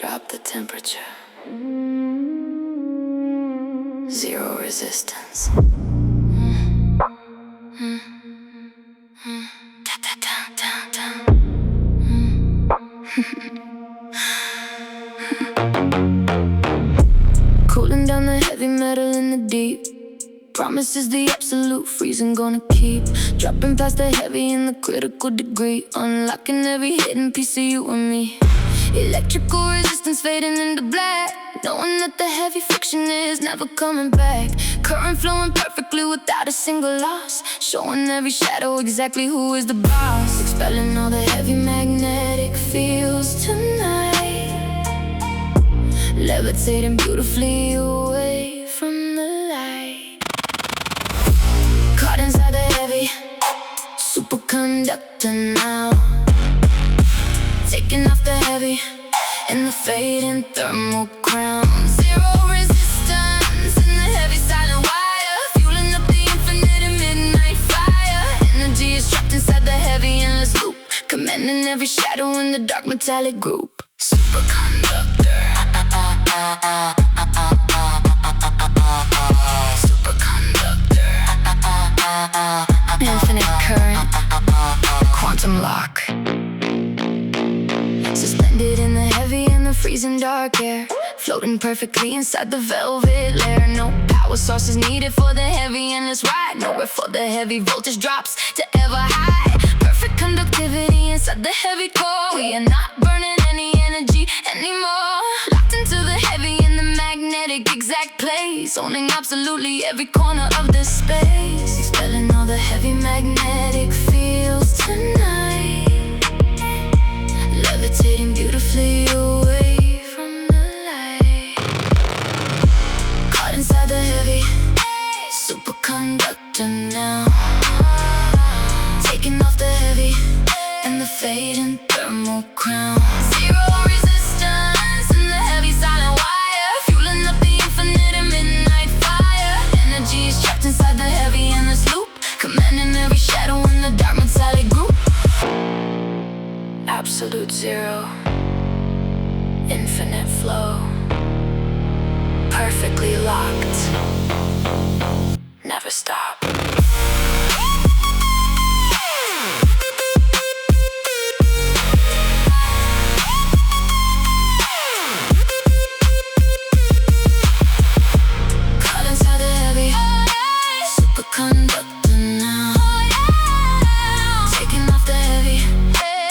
Drop the temperature. Zero resistance. Cooling down the heavy metal in the deep. Promises the absolute freezing gonna keep. Dropping past the heavy in the critical degree. Unlocking every hidden piece of you and me. Electrical resistance fading into black. Knowing that the heavy friction is never coming back. Current flowing perfectly without a single loss. Showing every shadow exactly who is the boss. Expelling all the heavy magnetic fields tonight. Levitating beautifully away from the light. Caught inside the heavy superconductor now. Taking off the heavy and the fading thermal crown. Zero resistance in the heavy silent wire. Fueling up the infinite and midnight fire. Energy is trapped inside the heavy endless loop. Commanding every shadow in the dark metallic group. Superconductor. Superconductor. Infinite current. Quantum lock. Suspended in the heavy and the freezing dark air. Floating perfectly inside the velvet layer. No power sources needed for the heavy endless ride. Nowhere for the heavy voltage drops to ever high. Perfect conductivity inside the heavy core. We are not burning any energy anymore. Locked into the heavy in the magnetic exact place. Owning absolutely every corner of this space. Expelling all the heavy magnetic fields tonight. Levitating beautifully away from the light. Caught inside the heavy superconductor now. Taking off the heavy and the fading thermal crown. Zero resistance in the heavy silent wire. Fueling up the infinite and midnight fire. Energy is trapped inside the heavy endless loop. Commanding every shadow in the dark metallic group. Absolute zero. Infinite flow. Perfectly locked. Never stop. Caught inside the heavy superconductor now. Taking off the heavy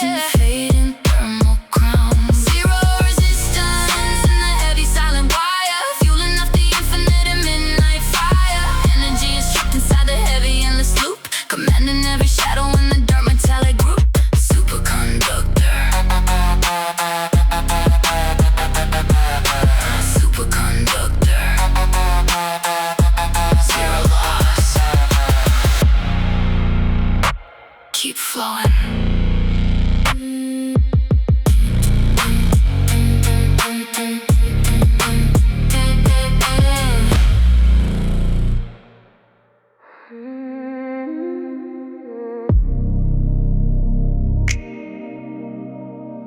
and the fading thermal crown. Zero resistance in the heavy silent wire. Fueling up the infinite and midnight fire. Energy is trapped inside the heavy endless loop. Commanding every shadow in the dark metallic group. Superconductor. Superconductor. Zero loss. Keep flowing.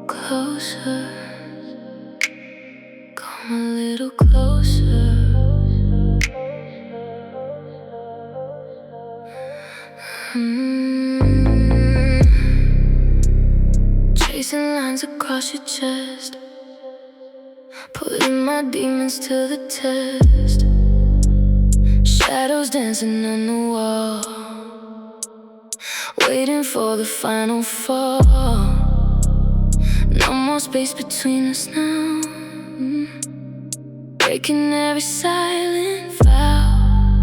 Closer, come a little closer. Tracing lines across your chest, putting my demons to the test. Shadows dancing on the wall, waiting for the final fall. No more space between us now. Breaking every silent vow.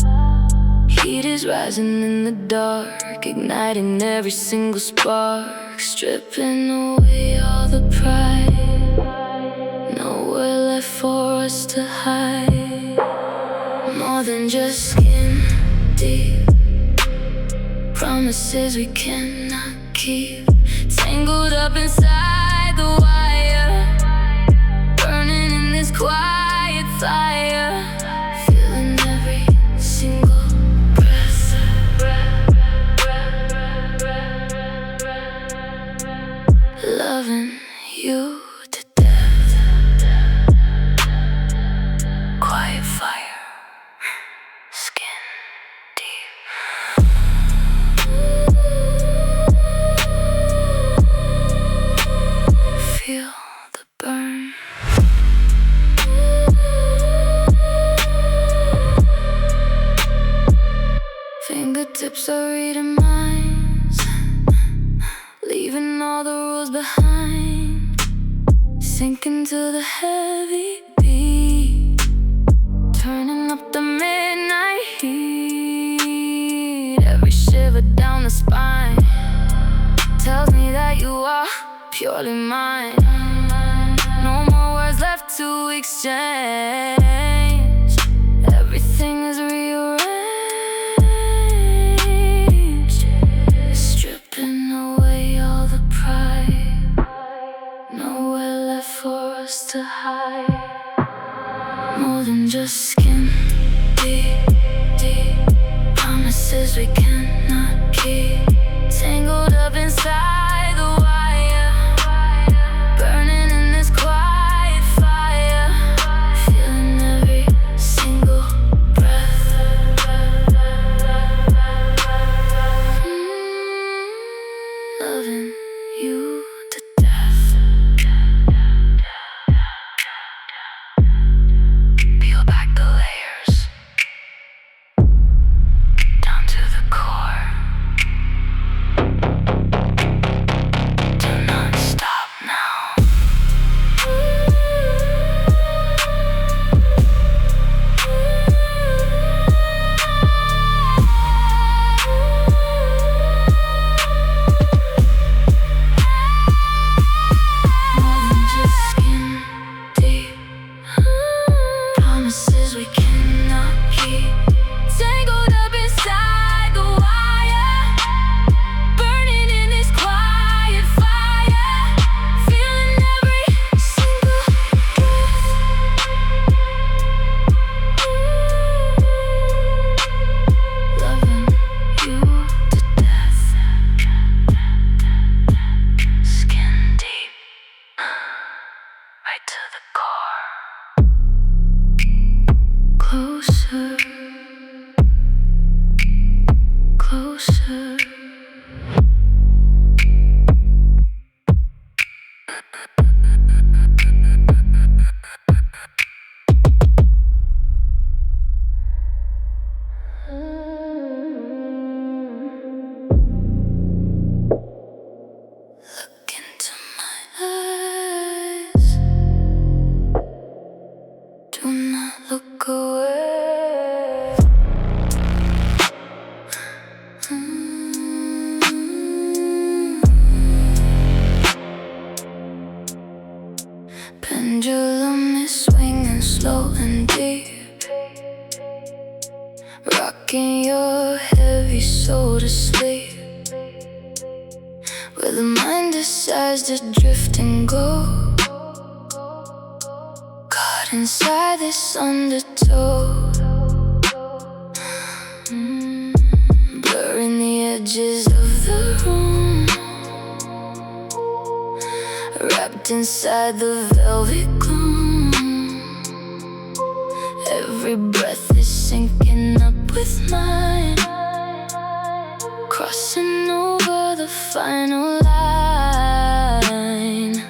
Heat is rising in the dark, igniting every single spark. Stripping away all the pride. Nowhere left for us to hide. More than just skin deep. Promises we cannot keep. Tangled up inside the wire. Burning in this quiet fire. Feeling every single breath. Loving you to death. lips are reading minds, leaving all the rules behind. Sink into the heavy beat, turning up the midnight heat. Every shiver down the spine tells me that you are purely mine. No more words left to exchange. Everything is rearranged, stripping away all the pride. Nowhere left for us to hide. More than just skin deep, deep promises we cannot keep. Tangled up inside the wire, burning in this quiet fire. Feeling every single breath. Loving you to death. Peel back the layers, down to the core. Do not stop now. More than just skin deep, promises we cannot keep. Tangled up inside the wire, burning in this quiet fire. Feeling every single breath. Loving you to death. Skin deep, right to the core. Closer, closer. Look into my eyes. Do not look away. Pendulum is swinging slow and deep, rocking your heavy soul to sleep. Where the mind decides to drift and go, caught inside this undertow. Blurring the edges of the room, wrapped inside the velvet gloom. Every breath is syncing up with mine, crossing over the final line.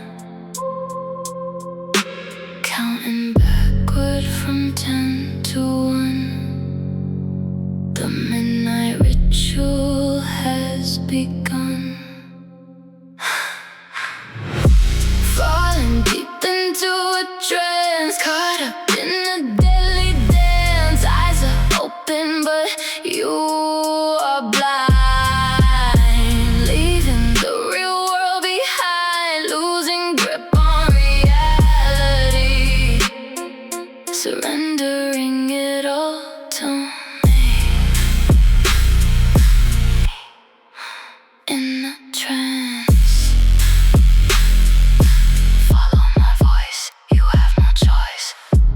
Counting backward from 10 to 1. The midnight ritual has begun. Falling deep into a trance, caught up in a deadly dance. Eyes are open, but you are blind. Leaving the real world behind, losing grip on reality. Surrendering it all to me. In a trance, follow my voice, you have no choice.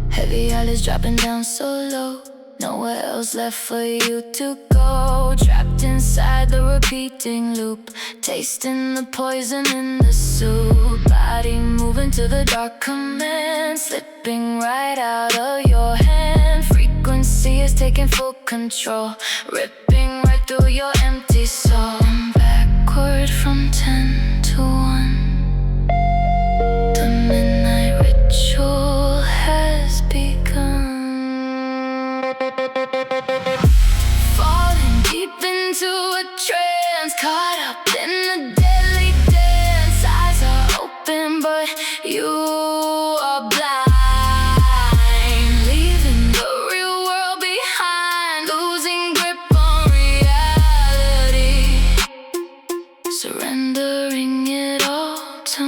Heavy eyelids dropping down so low, nowhere else left for you to go. Trapped inside the repeating loop, tasting the poison in the soup. Body moving to the dark command, slipping right out of your hand. Frequency is taking full control, ripping right through your empty soul. And backward from 10 to 1. The midnight ritual has begun. Falling deep into but you are blind, leaving the real world behind, losing grip on reality, surrendering it all to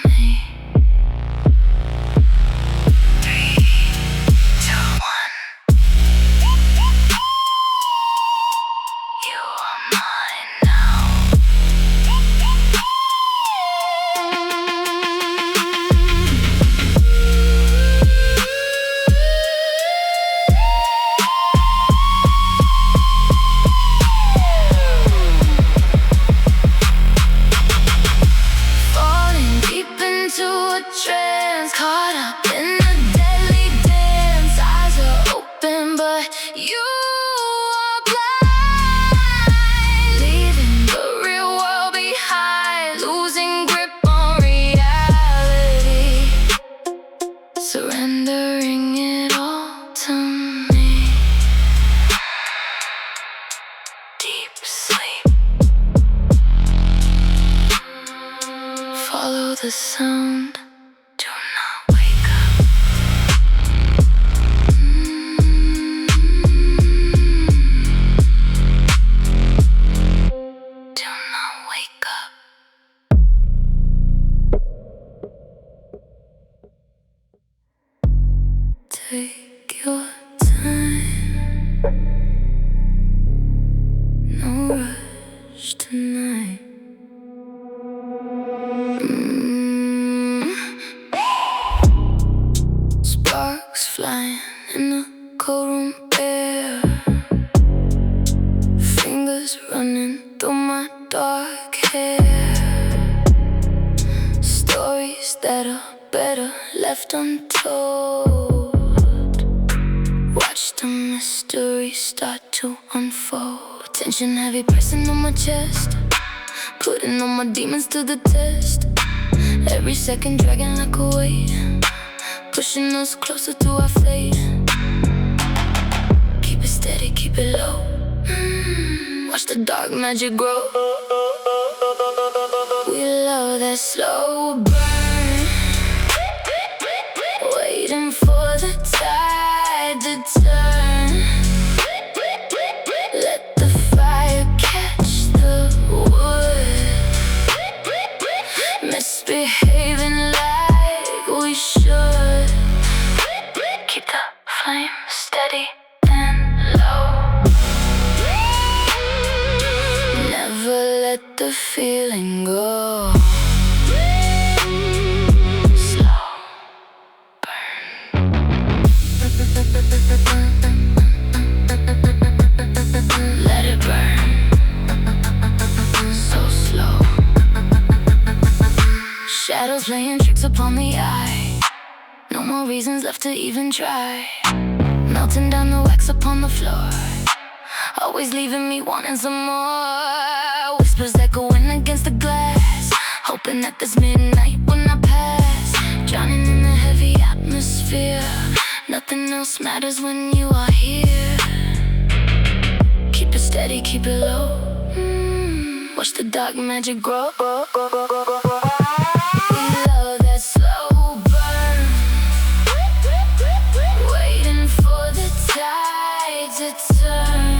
me. 3, 2, 1. You are mine now. Falling deep into a trance, caught up in a deadly dance. Eyes are open, but you are blind, leaving the real world behind, losing grip on reality, surrendering it all to me. Deep sleep. Follow the sound. Do not wake up. Do not wake up. Take your time. No rush tonight. Sparks flying in the cold room air, fingers running through my dark hair. Stories that are better left untold. Watch the mystery start to unfold. Tension heavy pressing on my chest, putting all my demons to the test. Every second dragging like a weight, pushing us closer to our fate. Keep it steady, keep it low. Watch the dark magic grow. We love that slow burn, waiting for the tide to turn. Let the fire catch the wood, misbehaving like we should. Keep the flame steady and low. Never let the feeling go. Slow burn. Let it burn. So slow. Shadows playing tricks upon the eye. No more reasons left to even try. Melting down the wax upon the floor, always leaving me wanting some more. Whispers echoing against the glass, hoping that this midnight will not pass. Drowning in the heavy atmosphere, nothing else matters when you are here. Keep it steady, keep it low. Watch the dark magic grow. We love that slow burn, waiting for the tide to turn.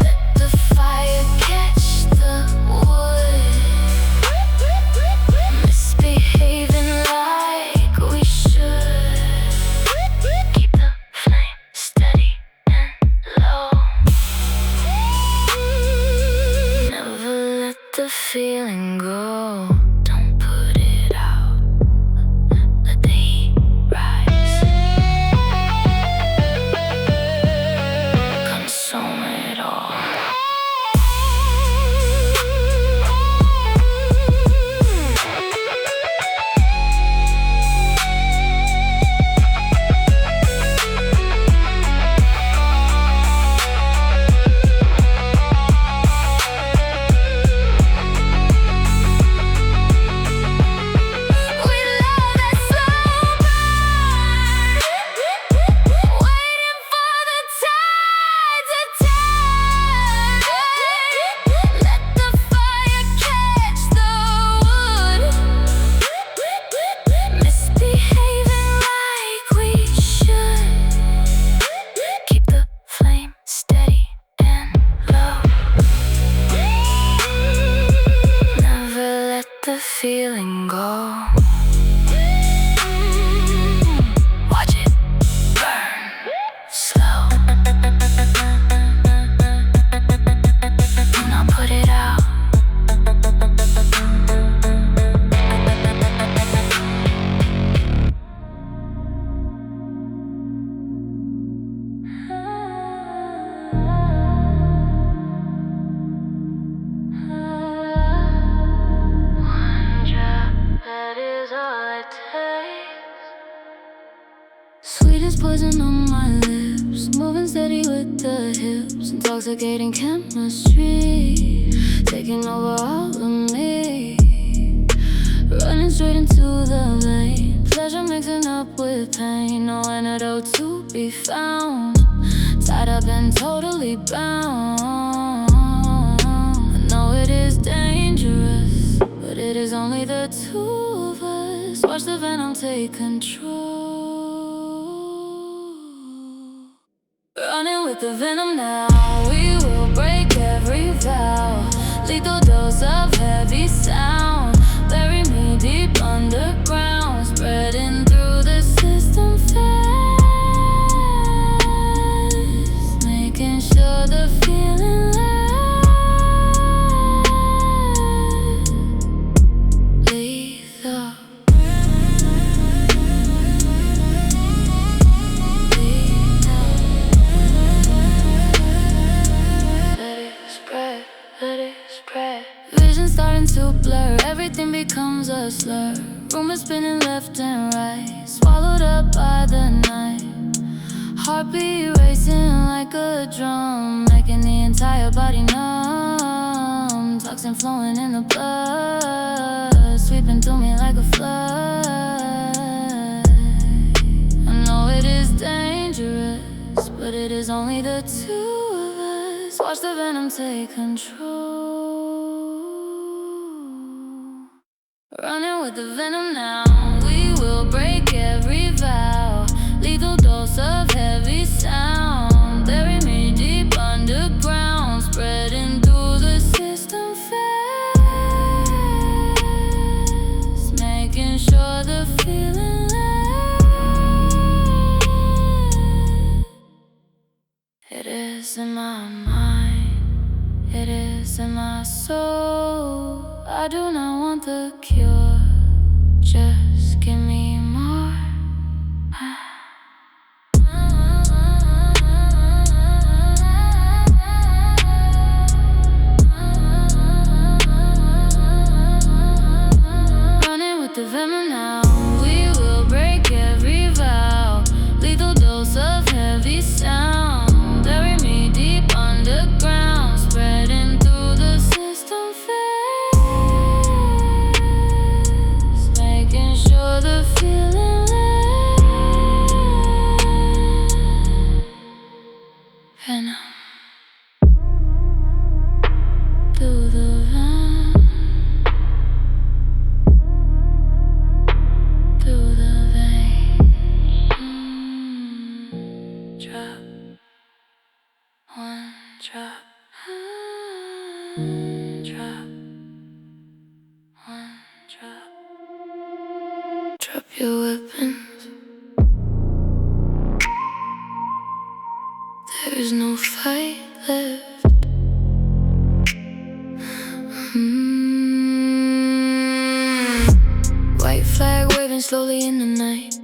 Let the fire catch the wood, misbehaving like we should. Keep the flame steady and low. Never let the feeling feeling go. Watch it burn slow. Now put it out. Sweetest poison on my lips, moving steady with the hips, intoxicating chemistry, taking over all of me, running straight into the vein, pleasure mixing up with pain, no antidote to be found, tied up and totally bound. I know it is dangerous, but it is only the two of us. Watch the venom take control. Running with the venom now, we will break every vow. Lethal dose of heavy sound, bury me deep underground, spreading through the system fast, making sure the feeling lasts. Lethal. Vision starting to blur, everything becomes a slur. Rumors spinning left and right, swallowed up by the night. Heartbeat racing like a drum, making the entire body numb. Toxin flowing in the blood, sweeping through me like a flood. I know it is dangerous, but it is only the two of us. Watch the venom take control. Running with the venom now, we will break every vow. Lethal dose of heavy sound, bury me deep underground, spreading through the system fast, making sure the feeling lasts. It is in my mind, it is in my soul. I do not want the cure, just give me more. Running with the venom now, we will break every vow. Lethal dose of heavy sound, bury me deep underground, spreading through the system fast, making sure the feeling lasts. Venom through the vein, through the vein. Drop one drop, drop one drop. Drop your weapons. There is no fight left. White flag waving slowly in the night.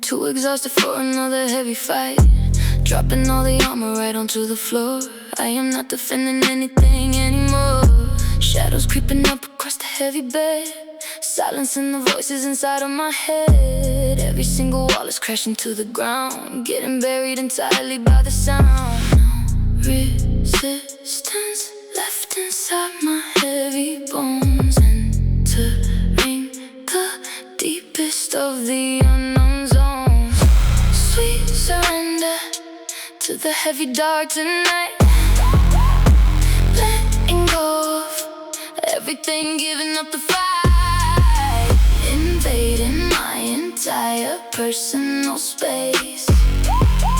Too exhausted for another heavy fight. Dropping all the armor right onto the floor. I am not defending anything anymore. Shadows creeping up across the heavy bed, silencing the voices inside of my head. Every single wall is crashing to the ground, getting buried entirely by the sound. No resistance left inside my heavy bones, entering the deepest of the unknown zones. Sweet surrender to the heavy dark tonight. Letting go of everything, giving up the fight. Invading my entire personal space,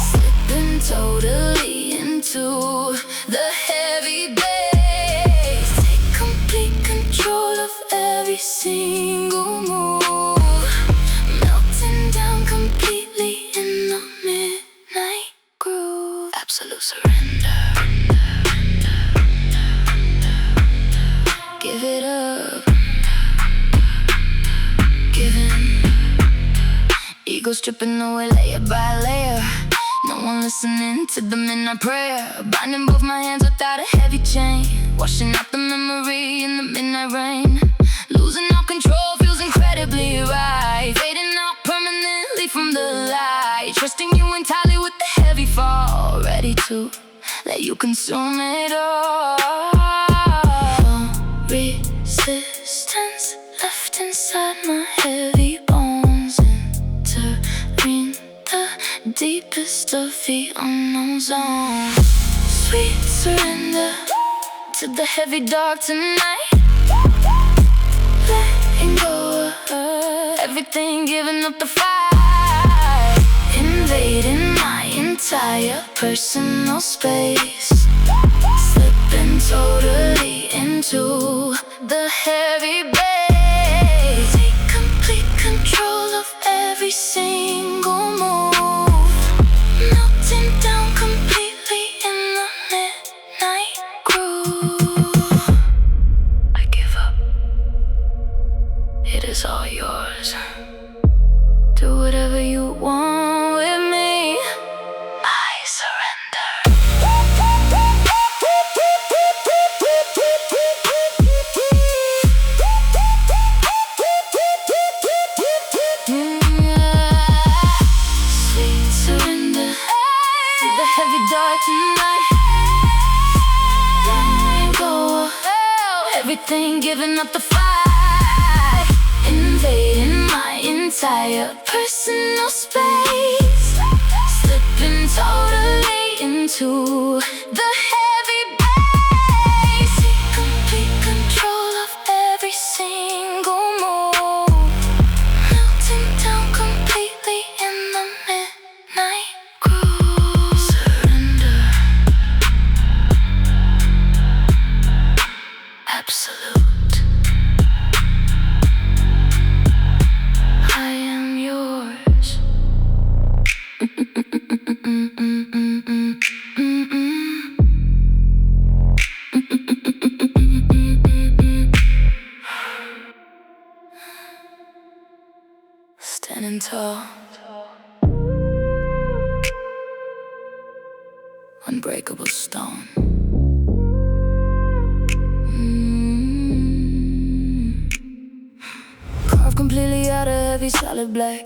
slipping totally into the heavy bass. Take complete control of every scene. single move, melting down completely in the midnight groove. Absolute surrender. Give it up. Giving. Ego stripping away layer by layer. No one listening to the midnight prayer. Binding both my hands without a heavy chain. Washing out the memory in the midnight rain. Losing all control feels incredibly right. Fading out permanently from the light. Trusting you entirely with the heavy fall. Ready to let you consume it all. No resistance left inside my heavy bones. Entering the deepest of the unknown zone. Sweet surrender to the heavy dark tonight. Letting go of everything, giving up the fight. Invading my entire personal space. Slipping totally into the heavy bass. Take complete control of every single move. Melting down completely in the midnight groove. I give up. It is all yours. Do whatever you want with me. I surrender. Sweet surrender to the heavy dark tonight. Letting go of everything, giving up the fight. Invading my entire personal space. Slipping totally into the heavy bass. Take complete control of every single move. Melting down completely in the midnight groove. Surrender. Absolute. I am yours. Standing tall, unbreakable stone. Carved completely out of heavy solid black.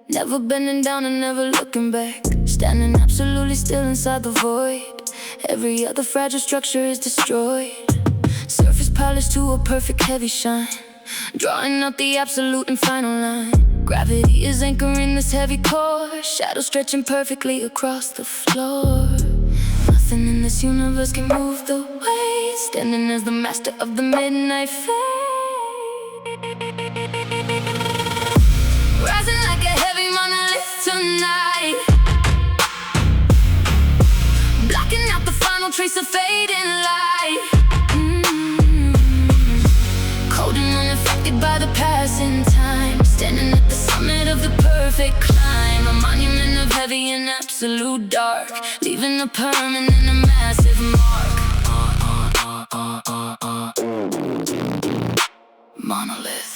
Never bending down and never looking back. Standing absolutely still inside the void. Every other fragile structure is destroyed. Surface polished to a perfect heavy shine. Drawing out the absolute and final line. Gravity is anchoring this heavy core. Shadow stretching perfectly across the floor. Nothing in this universe can move the weight. Standing as the master of the midnight fade. Rising like a heavy monolith tonight. Blocking out the final trace of fading light. Cold and unaffected by the passing time. Standing at the summit of the perfect climb. A monument of heavy and absolute dark. Leaving a permanent and a massive mark. Monolith.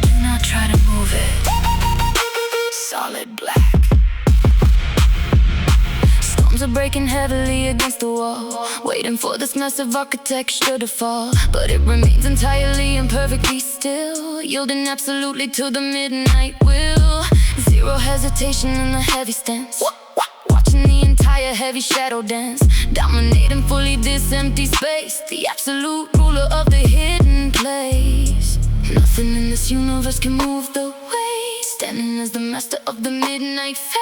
Do not try to move it. Solid black. Storms are breaking heavily against the wall, waiting for this massive architecture to fall. But it remains entirely and perfectly still, yielding absolutely to the midnight will. Zero hesitation in the heavy stance. Watching the entire heavy shadow dance, dominating fully this empty space. The absolute ruler of the hidden place. Nothing in this universe can move the way. Standing as the master of the midnight fade.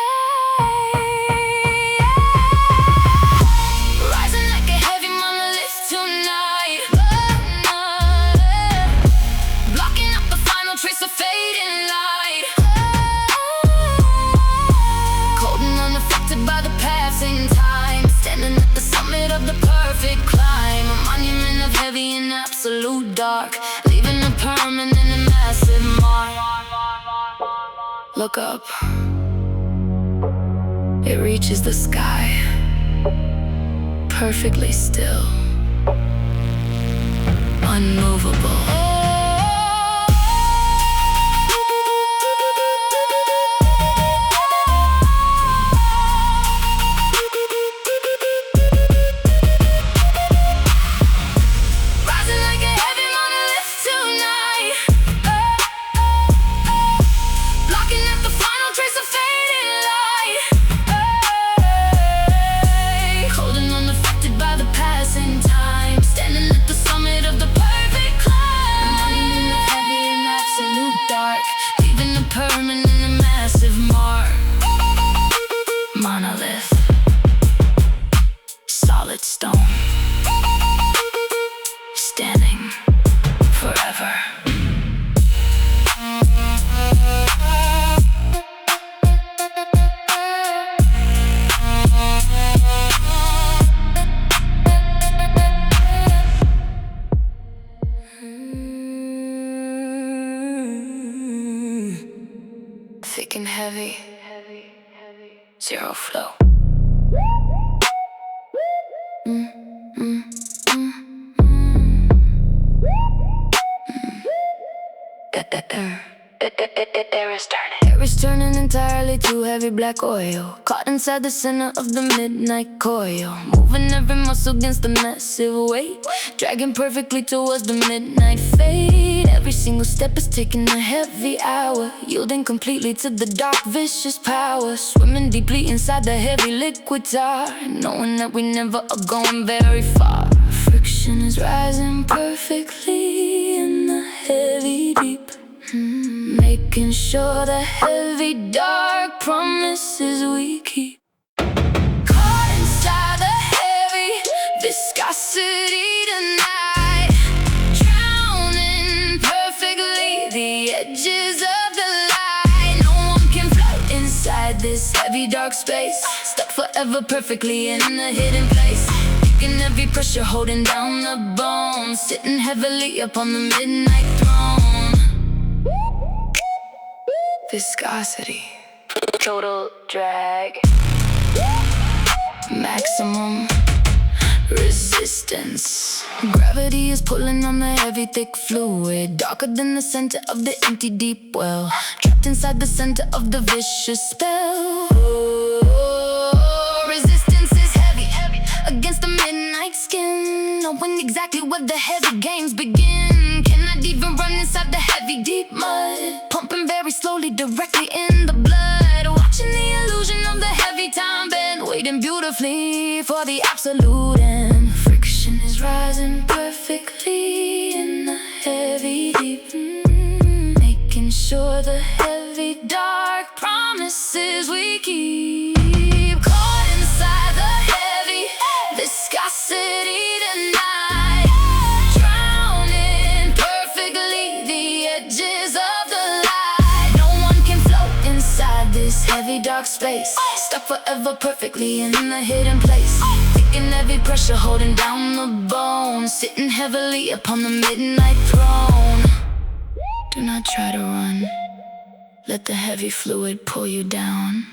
Rising like a heavy monolith tonight. Blocking up the final trace of fading light. Cold and unaffected by the passing time. Standing at the summit of the perfect climb. A monument absolute dark, leaving a permanent and massive mark. Look up, it reaches the sky, perfectly still, unmovable. Rising like a heavy monolith tonight, blocking at the final trace of fading light, holding unaffected by the passing time, standing at the summit of the perfect climb, in the heavy and absolute dark, leaving a permanent and massive mark. Monolith, solid stone, standing forever. Thick and heavy, zero flow. Air is turning. Air is turning entirely to heavy black oil, caught inside the center of the midnight coil, moving every muscle against the massive weight, dragging perfectly towards the midnight fade. Every single step is taking a heavy hour, yielding completely to the dark vicious power, swimming deeply inside the heavy liquid tar, knowing that we never are going very far. Friction is rising perfectly in the heavy deep, making sure the heavy dark promises we keep. Caught inside the heavy viscosity tonight, drowning perfectly the edges of the light. No one can float inside this heavy dark space, stuck forever perfectly in the hidden place, taking every pressure, holding down the bones, sitting heavily upon the midnight throne. Viscosity, total drag, maximum resistance. Gravity is pulling on the heavy thick fluid, darker than the center of the empty deep well, trapped inside the center of the vicious spell. Oh, resistance is heavy against the midnight skin, knowing exactly where the heavy games begin. Cannot even run inside the heavy deep mud, pumping very slowly directly in the blood, watching the illusion of the heavy time bend, waiting beautifully for the absolute end. Friction is rising perfectly in the heavy deep, making sure the heavy dark promises we keep. Caught inside the heavy viscosity tonight, drowning perfectly the edges of the light. No one can float inside this heavy dark space, stuck forever perfectly in the hidden place, taking every pressure, holding down the bones, sitting heavily upon the midnight throne. Do not try to run, let the heavy fluid pull you down.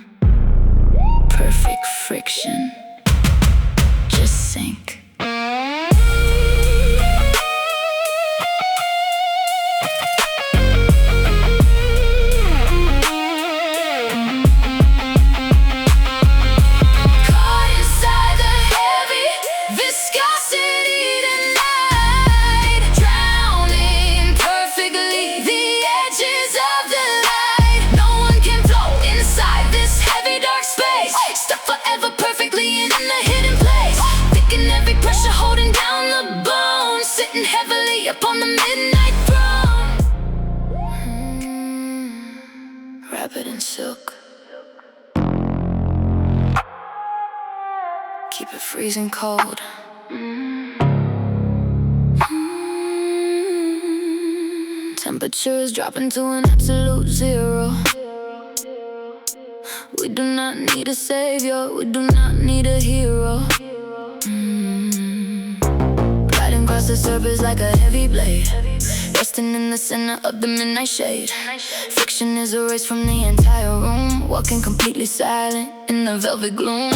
Perfect friction, just sink. Heavily upon the midnight throne, wrap it in silk, keep it freezing cold. Temperature is dropping to an absolute zero. We do not need a savior, we do not need a hero. Gliding across Across the surface like a heavy blade, resting in the center of the midnight shade. Friction is erased from the entire room, walking completely silent in the velvet gloom.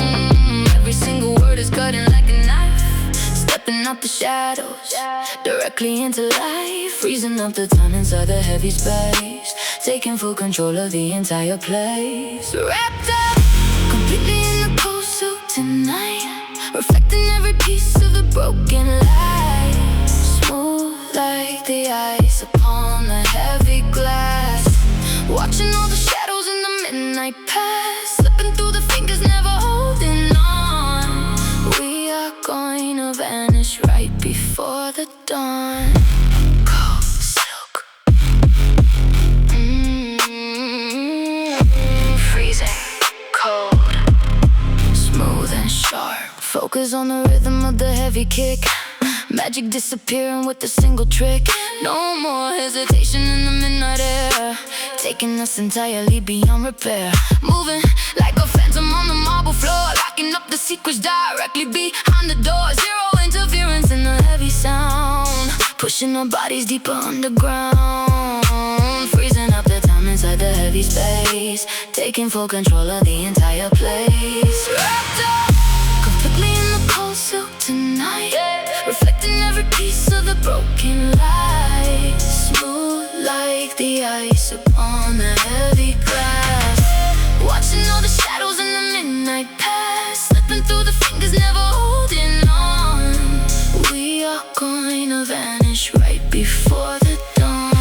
Every single word is cutting like a knife, stepping out the shadows, directly into life. Freezing up the time inside the heavy space, taking full control of the entire place. Wrapped up completely in the cold suit tonight, reflecting every piece of the broken light. Smooth like the ice upon the heavy glass, watching all the shadows in the midnight pass, slipping through the fingers, never holding on. We are going to vanish right before the dawn. Cold silk, freezing cold, smooth and sharp. Focus on the rhythm of the heavy kick, magic disappearing with a single trick. No more hesitation in the midnight air, taking us entirely beyond repair. Moving like a phantom on the marble floor, locking up the secrets directly behind the door. Zero interference in the heavy sound, pushing our bodies deeper underground. Freezing up the time inside the heavy space, taking full control of the entire place. Wrapped up completely in the cold silk tonight, reflecting every piece of the broken light. Smooth like the ice upon the heavy glass, watching all the shadows in the midnight pass, slipping through the fingers, never holding on. We are going to vanish right before the dawn.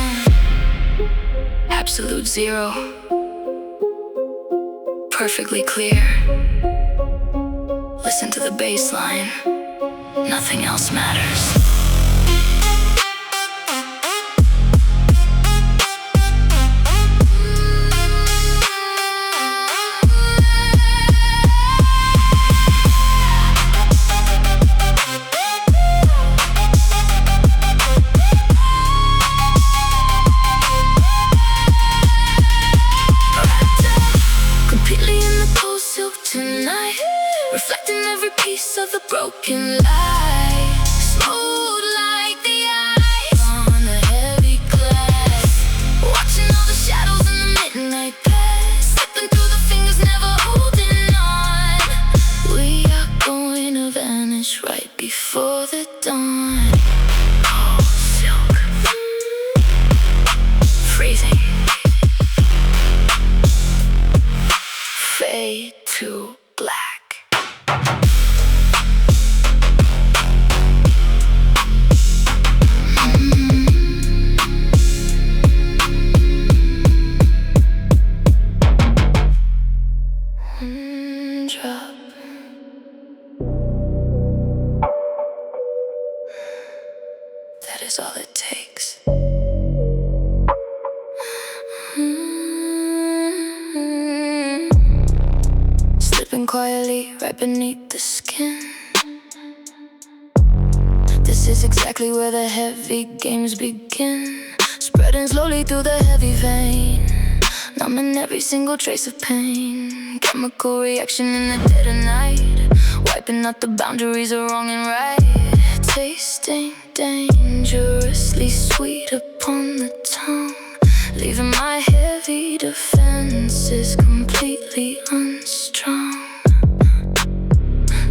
Absolute zero, perfectly clear. Listen to the bass line, nothing else matters. Reflecting every piece of the broken light, smooth like the ice on the heavy glass, watching all the shadows in the midnight pass, slipping through the fingers, never holding on. We are going to vanish right before the dawn. Cold silk, freezing, fade to black. Drop. That is all it takes. Slipping quietly right beneath the skin. This is exactly where the heavy games begin, spreading slowly through the heavy vein, numbing every single trace of pain. Chemical reaction in the dead of night, wiping out the boundaries of wrong and right. Tasting dangerously sweet upon the tongue, leaving my heavy defenses completely unstrung.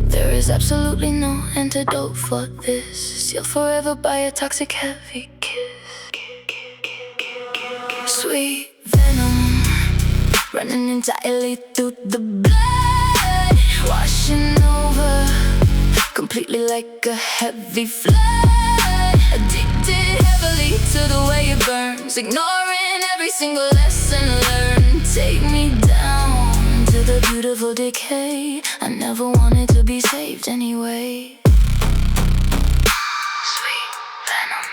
There is absolutely no antidote for this, sealed forever by a toxic heavy kiss. Sweet venom running entirely through the blood, washing over completely like a heavy flood. Addicted heavily to the way it burns, ignoring every single lesson learned. Take me down to the beautiful decay. I never wanted to be saved anyway. Sweet venom.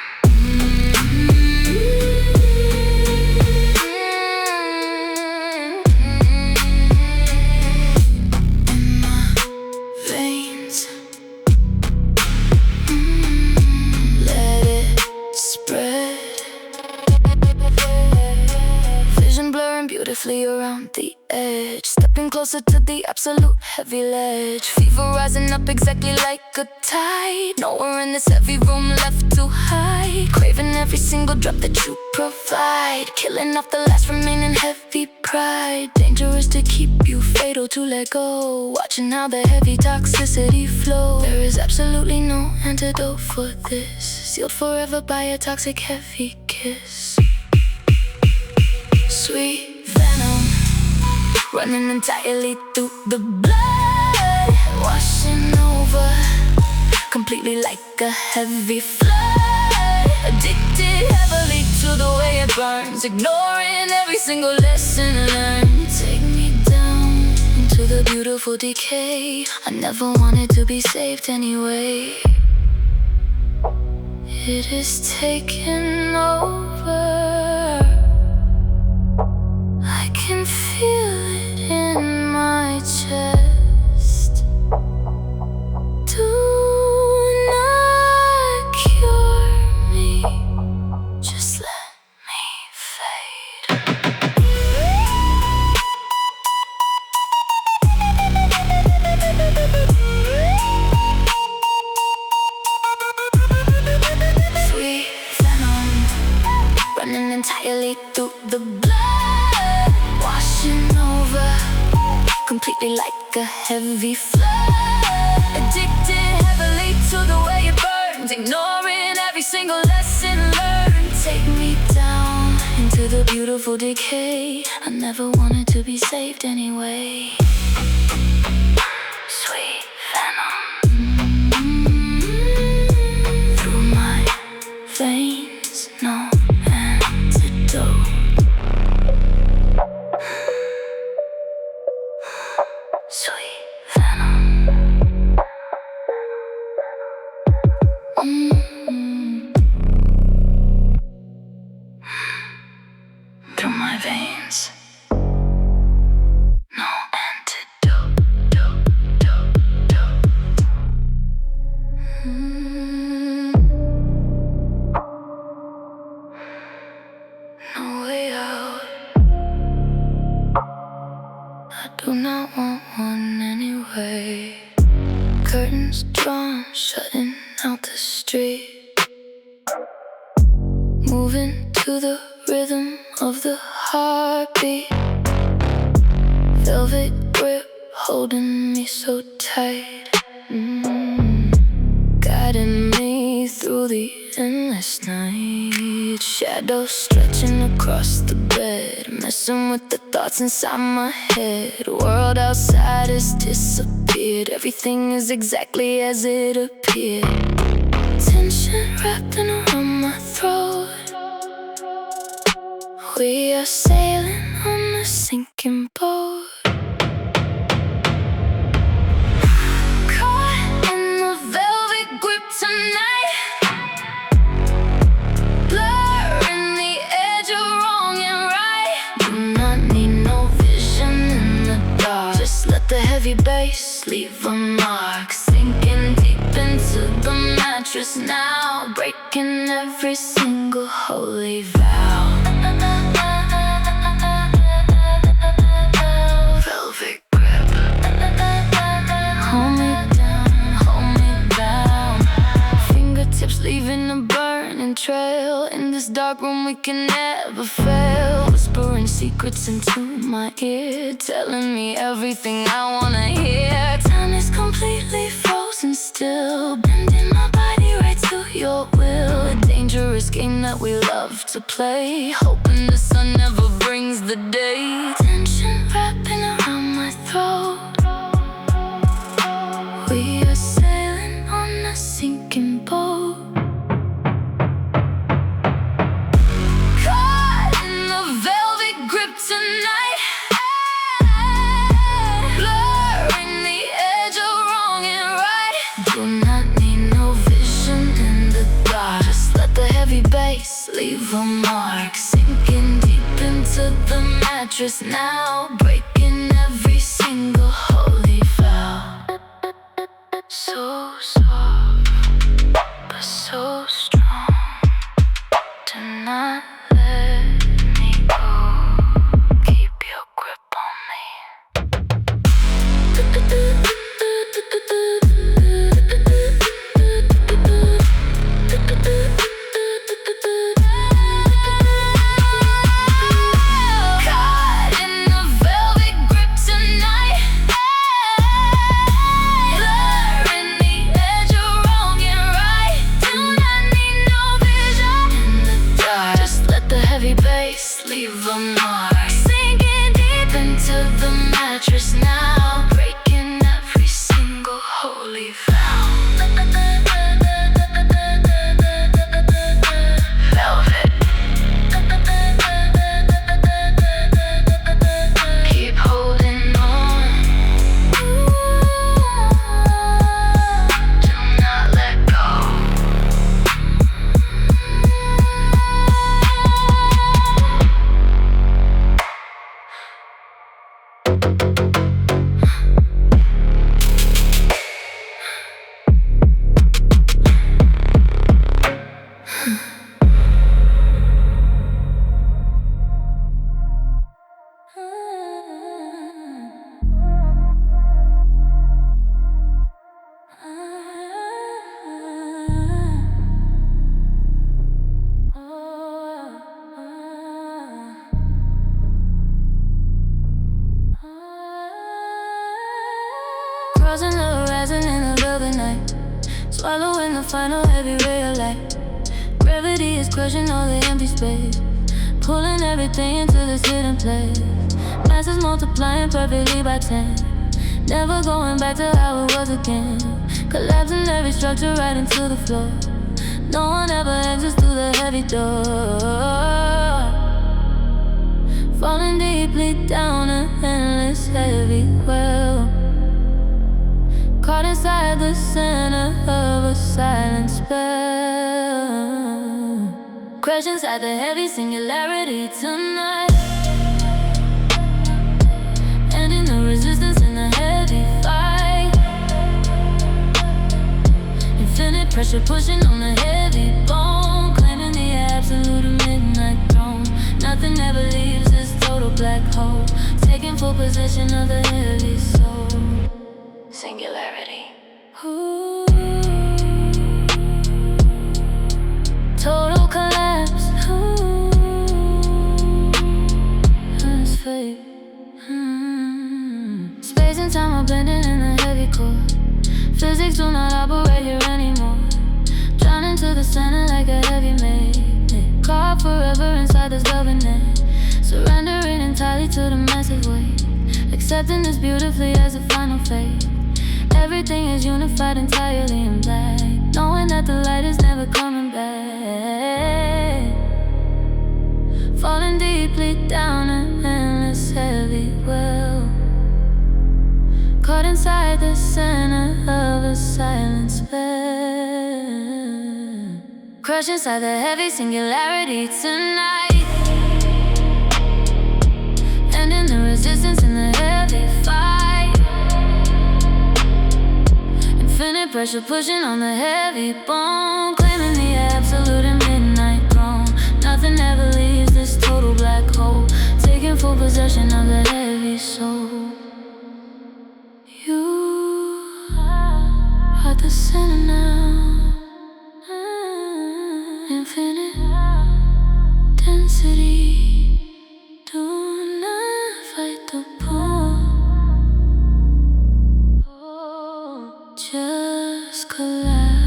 Beautifully around the edge, stepping closer closer to the absolute heavy ledge. Fever rising up exactly like a tide. Nowhere in this heavy room left to hide. Craving every single drop that you provide. Killing off the last remaining heavy pride. Dangerous to keep you, fatal to let go. Watching how the heavy toxicity flows. There is absolutely no antidote for this. Sealed forever by a toxic heavy kiss. Sweet venom running entirely through the blood, washing over completely like a heavy flood. Addicted heavily to the way it burns, ignoring every single lesson learned. Take me down into the beautiful decay. I never wanted to be saved anyway. It is taking over. I can feel it in my chest. Do not cure me, just let me fade. Sweet venom running entirely through the blood, washing over completely like a heavy flood. Addicted heavily to the way it burns, ignoring every single lesson learned. Take me down into the beautiful decay. I never wanted to be saved anyway. Sweet venom through my veins, no antidote. Sweet venom. Through my veins, no antidote. No way out. I do not want one anyway. Curtains drawn, shutting out the street. Moving to the rhythm of the heartbeat. Velvet grip holding me so tight. Guiding me through the endless night. Shadows stretching across the bed, messing with the thoughts inside my head. World outside has disappeared. Everything is exactly as it appeared. Tension wrapped around my throat. We are sailing on a sinking boat. Caught in the velvet grip tonight. Blurring the edge of wrong and right. Do not need no vision in the dark. Just let the heavy bass leave a mark. Sinking deep into the mattress now. Breaking every single holy vow. Velvet grip. Hold me down. Fingertips leaving a burning trail. In this dark room we can never fail. Whispering secrets into my ear, telling me everything I wanna hear. Time is completely frozen still, bending my body right to your will. A dangerous game that we love to play, hoping the sun never brings the day. Tension wrapping around my throat. We are sailing on a sinking boat. Caught in the velvet grip tonight. Blurring the edge of wrong and right. Do not need no vision in the dark. Just let the heavy bass leave a mark. Sinking deep into the mattress now. Breaking every single holy vow. So soft, but so strong. Do not let me go. Keep your grip on me. Crossing the horizon in the velvet night, swallowing the final heavy ray of light. Gravity is crushing all the empty space, pulling everything into this hidden place. Masses multiplying perfectly by 10, never going back to how it was again. Collapsing every structure right into the floor. No one ever exits through the heavy door. Falling deeply down an endless heavy well, caught inside the center of a silent spell. Crash inside the heavy singularity tonight, ending the resistance in the heavy fight. Infinite pressure pushing on the heavy bone, claiming the absolute midnight throne. Nothing ever leaves this total black hole, taking full possession of the heavy soul. Singularity. Ooh. Total collapse. Ooh. That's fate. Space and time are blending in the heavy core. Physics do not operate here anymore. Drowning to the center like a heavy magnet, caught forever inside this velvet net. Surrendering entirely to the massive weight, accepting this beautifully as a final fate. Everything is unified entirely in black, knowing that the light is never coming back. Falling deeply down an endless heavy well, caught inside the center of a silent spell. Crush inside the heavy singularity tonight, ending the resistance in the heavy fight. Infinite pressure pushing on the heavy bone, claiming the absolute and midnight throne. Nothing ever leaves this total black hole, taking full possession of the heavy soul. You are the center now, infinite density. Do not fight the pull, just collapse.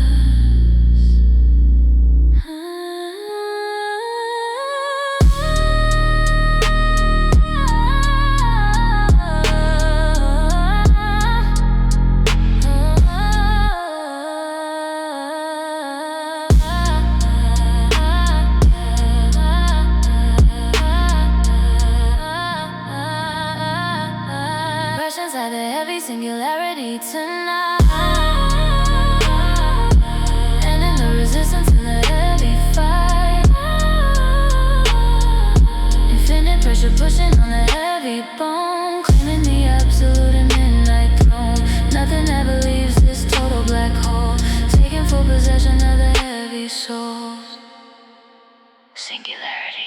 Crash inside the heavy singularity tonight, ending the resistance in the heavy fight. Infinite pressure pushing on the heavy bone, claiming the absolute and midnight throne. Nothing ever leaves this total black hole, taking full possession of the heavy soul. Singularity.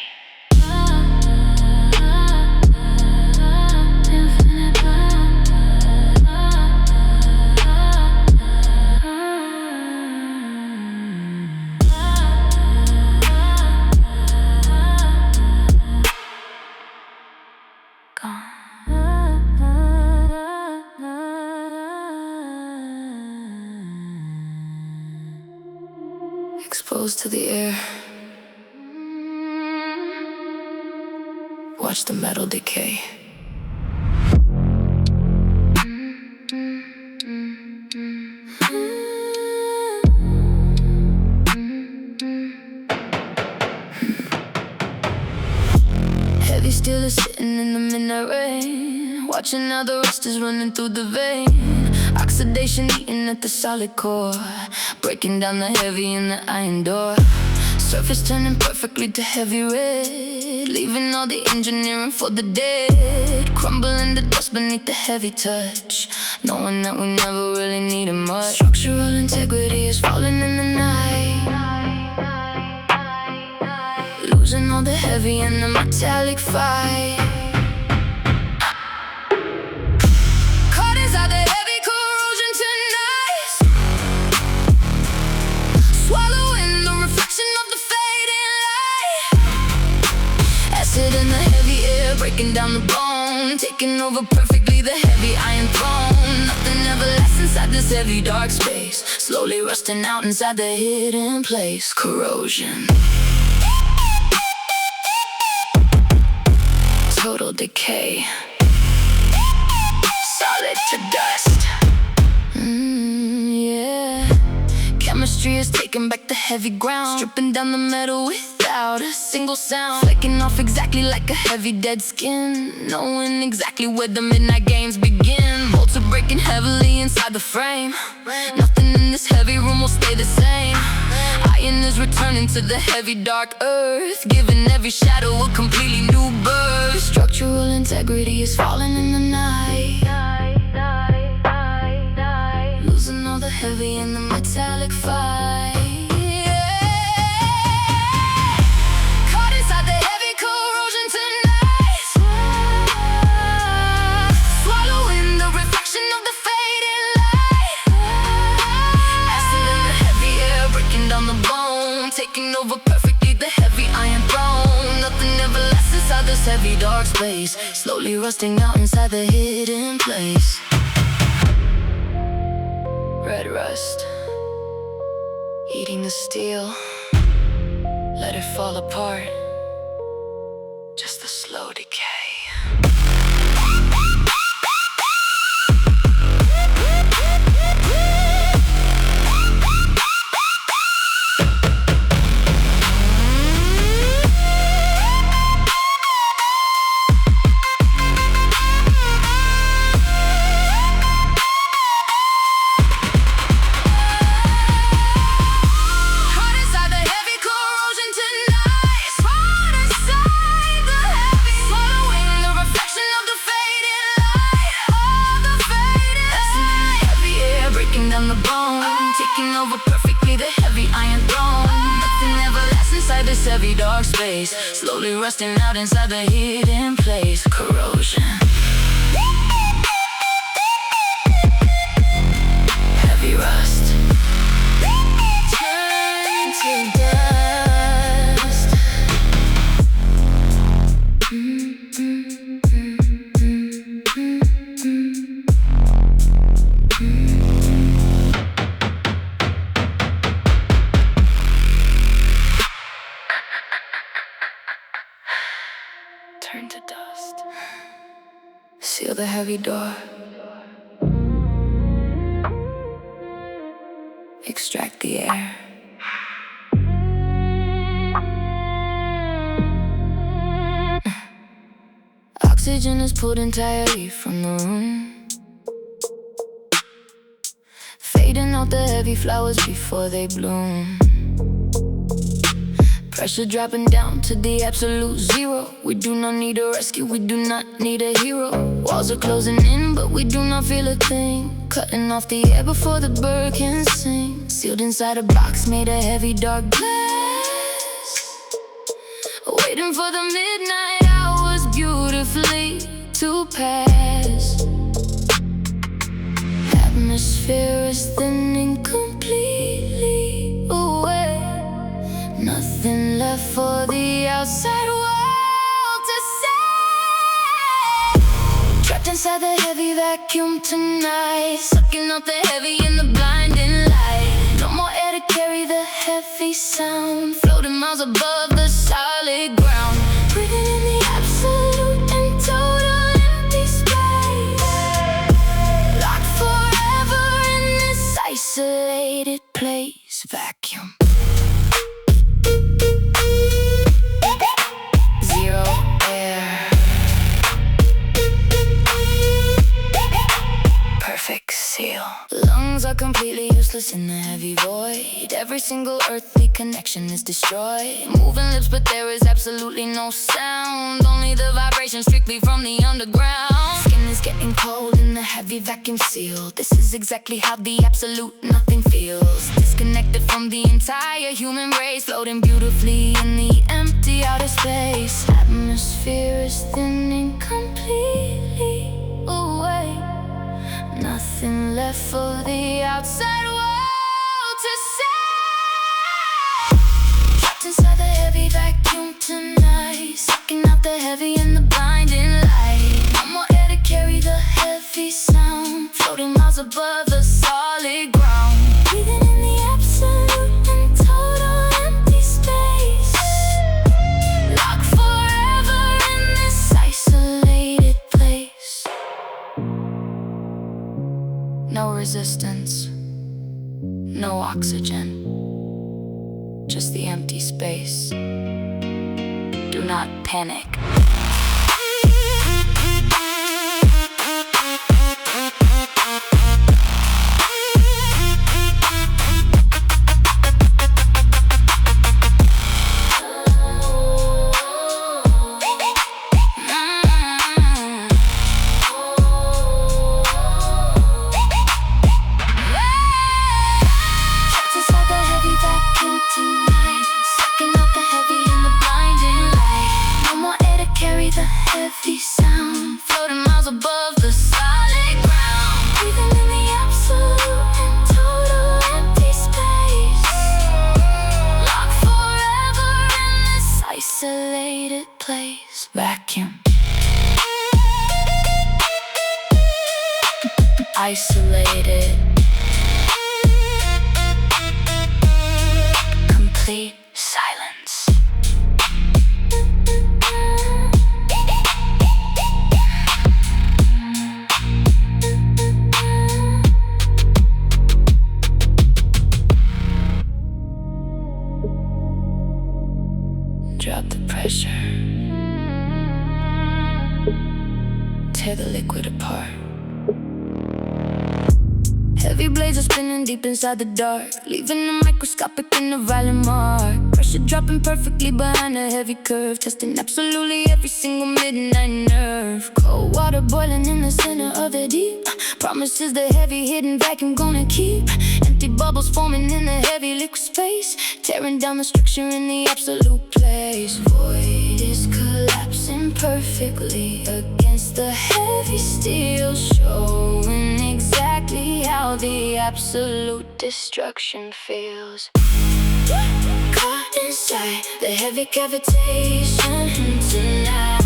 Exposed to the air, watch the metal decay. Heavy steel is sitting in the midnight rain, watching how the rust is running through the vein. Oxidation eating at the solid core, breaking down the heavy in the iron door. Surface turning perfectly to heavy red, leaving all the engineering for the dead. Crumbling the dust beneath the heavy touch, knowing that we never really needed much. Structural integrity is falling in the night, losing all the heavy in the metallic fight. Caught inside the heavy corrosion tonight, swallowing the reflection of the fading light. Acid in the heavy air, breaking down the bone, taking over perfectly the heavy iron throne. Nothing ever lasts inside this heavy dark space, slowly rusting out inside the hidden place. Corrosion, total decay, solid to dust. Yeah. Chemistry is taking back the heavy ground, stripping down the metal without a single sound, flicking off exactly like a heavy dead skin, knowing exactly where the midnight games begin. Bolts are breaking heavily inside the frame, nothing in this heavy room will stay the same. Iron is returning to the heavy dark earth, giving every shadow a completely new birth. Structural integrity is falling in the night, losing all the heavy in the metallic fight. Caught inside the heavy corrosion tonight, swallowing the reflection of the fading light. Acid in the heavy air, breaking down the bone, taking over perfectly the heavy iron throne. Nothing ever lasts inside this heavy dark space, slowly rusting out inside the hidden place. Red rust, eating the steel, let it fall apart, just a slow decay. Taking over perfectly the heavy iron throne. Nothing ever lasts inside this heavy dark space, slowly rusting out inside the hidden place. Corrosion, heavy rust, turn to dust. Turn to dust. Seal the heavy door. Extract the air. Oxygen is pulled entirely from the room, fading out the heavy flowers before they bloom. Pressure dropping down to the absolute zero. We do not need a rescue, we do not need a hero. Walls are closing in, but we do not feel a thing. Cutting off the air before the bird can sing. Sealed inside a box made of heavy dark glass, waiting for the midnight hours beautifully to pass. Atmosphere is thinning completely away, nothing left for the outside world to say. Trapped inside the heavy vacuum tonight, sucking out the heavy in the blinding light. No more air to carry the heavy sound, floating miles above the solid ground. Breathing in the absolute and total empty space, locked forever in this isolated place. Vacuum, zero air, perfect seal. Lungs are completely useless. useless in the heavy void. Every single earthly connection is destroyed. Moving lips, but there is absolutely no sound. Only the vibration strictly from the underground. Skin is getting cold in the heavy vacuum seal. This is exactly how the absolute nothing feels. Disconnected from the entire human race, floating beautifully in the empty outer space. Atmosphere is thinning completely away. Nothing left for the outside world to say. Trapped inside the heavy vacuum tonight, sucking out the heavy and the blinding light. No more air to carry the heavy sound, floating miles above the solid ground. Breathing in the absolute and total empty space. Locked forever in this isolated place. No resistance, no oxygen, just the empty space. Do not panic. Heavy sound, floating miles above the solid ground. Breathing in the absolute and total empty space. Locked forever in this isolated place. Vacuum. Isolated. Complete silence. Drop the pressure. Tear the liquid apart. Heavy blades are spinning deep inside the dark, leaving a microscopic and a violent mark. Pressure dropping perfectly behind a heavy curve, testing absolutely every single midnight nerve. Cold water boiling in the center of the deep. Promises the heavy hidden vacuum gonna keep. Empty bubbles forming in the heavy liquid space, tearing down the structure in the absolute place. Void is collapsing perfectly against the heavy steel, showing exactly how the absolute destruction feels. Caught inside the heavy cavitation tonight,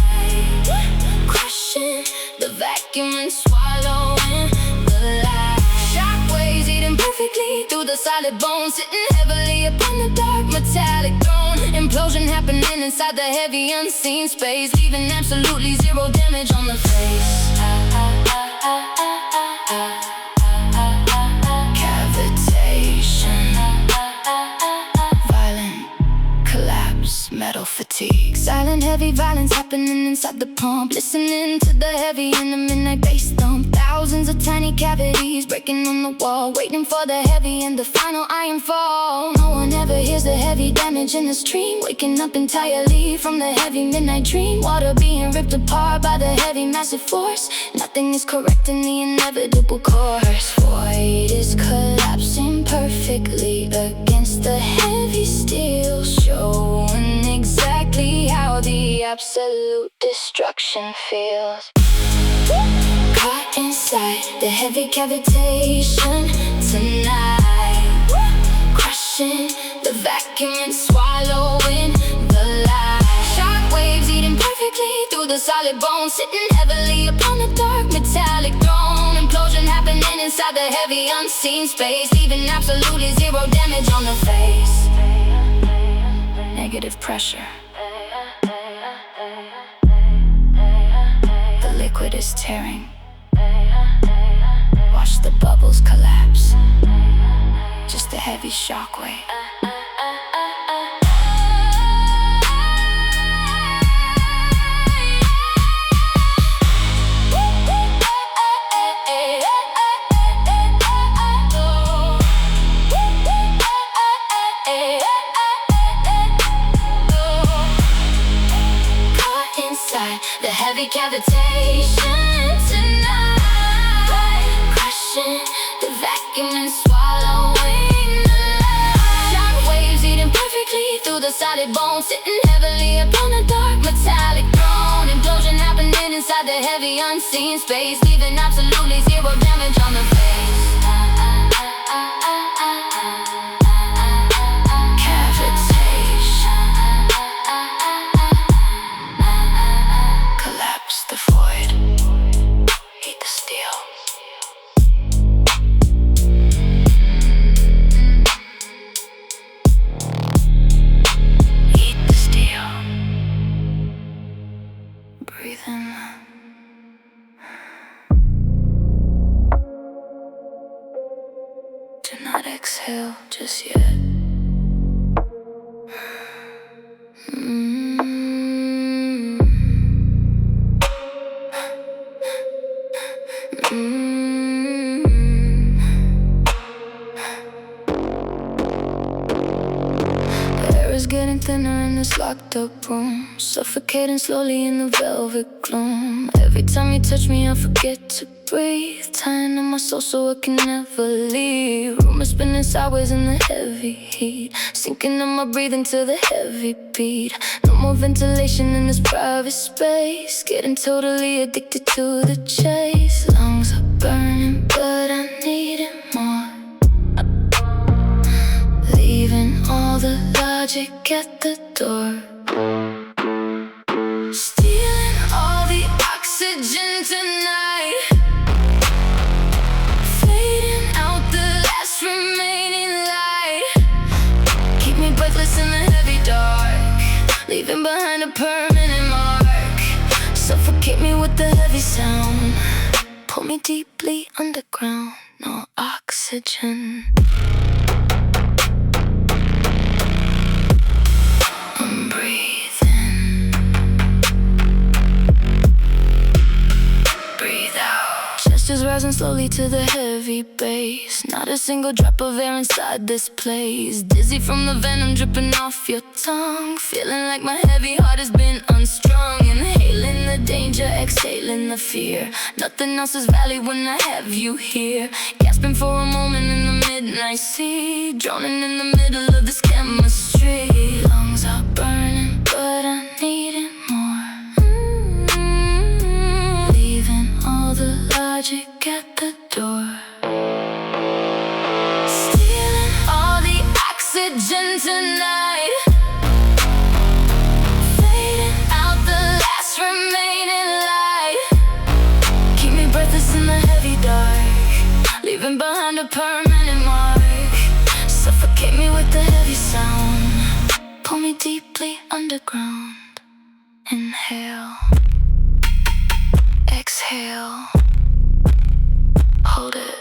crushing the vacuum and swallowing the light. Shockwaves eating perfectly through the solid bones, sitting heavily upon the dark metallic throne. Implosion happening inside the heavy unseen space, leaving absolutely zero damage on the face. Cavitation, violent collapse, metal fatigue. Silent heavy violence happening inside the pump, listening to the heavy in the midnight bass thump. Thousands of tiny cavities breaking on the wall, waiting for the heavy and the final iron fall. No one ever hears the heavy damage in the stream, waking up entirely from the heavy midnight dream. Water being ripped apart by the heavy massive force. Nothing is correct in the inevitable course. Void is collapsing perfectly against the heavy steel, showing exactly how the absolute destruction feels. Caught inside the heavy cavitation tonight, crushing the vacuum and swallowing the light. Shockwaves eating perfectly through the solid bones, sitting heavily upon the dark metallic throne. Implosion happening inside the heavy unseen space, leaving absolutely zero damage on the face. Negative pressure. The liquid is tearing. Watch the bubbles collapse. Just a heavy shockwave. the heavy cavitation tonight. Crushing the vacuum and swallowing the light. Shock waves eating perfectly through the solid bone, sitting heavily upon the dark metallic throne. Implosion happening inside the heavy unseen space, leaving absolutely zero damage on the face. Cavitation. Collapse the void. Eat the steel. Eat the steel. Breathe in. Do not exhale just yet. Air is getting thinner in this locked up room, suffocating slowly in the velvet gloom. Every time you touch me, I forget to breathe, tying on my soul so I can never leave. Room is spinning sideways in the heavy heat, sinking on my breathing to the heavy beat. No more ventilation in this private space, getting totally addicted to the chase. Lungs are burning, but I need it more. Leaving all the logic at the door, stealing all the oxygen tonight, fading out the last remaining light. Keep me breathless in the heavy dark, leaving behind a permanent mark. Suffocate me with the heavy sound, pull me deeply underground. No oxygen. I'm breathing. Breathe out. Chest is rising slowly to the heavy bass, not a single drop of air inside this place. Dizzy from the venom dripping off your tongue, feeling like my heavy heart has been unstrung. Inhaling the danger, exhaling the fear. Nothing else is valid when I have you here. Gasping for a moment in the midnight sea, drowning in the middle of this chemistry. Lungs are burning, but I need it more. Leaving all the logic at the door, stealing all the oxygen tonight, fading out the last remaining light. Keep me breathless in the heavy dark, leaving behind a permanent mark. Suffocate me with the heavy sound, pull me deeply underground. Inhale, exhale, hold it.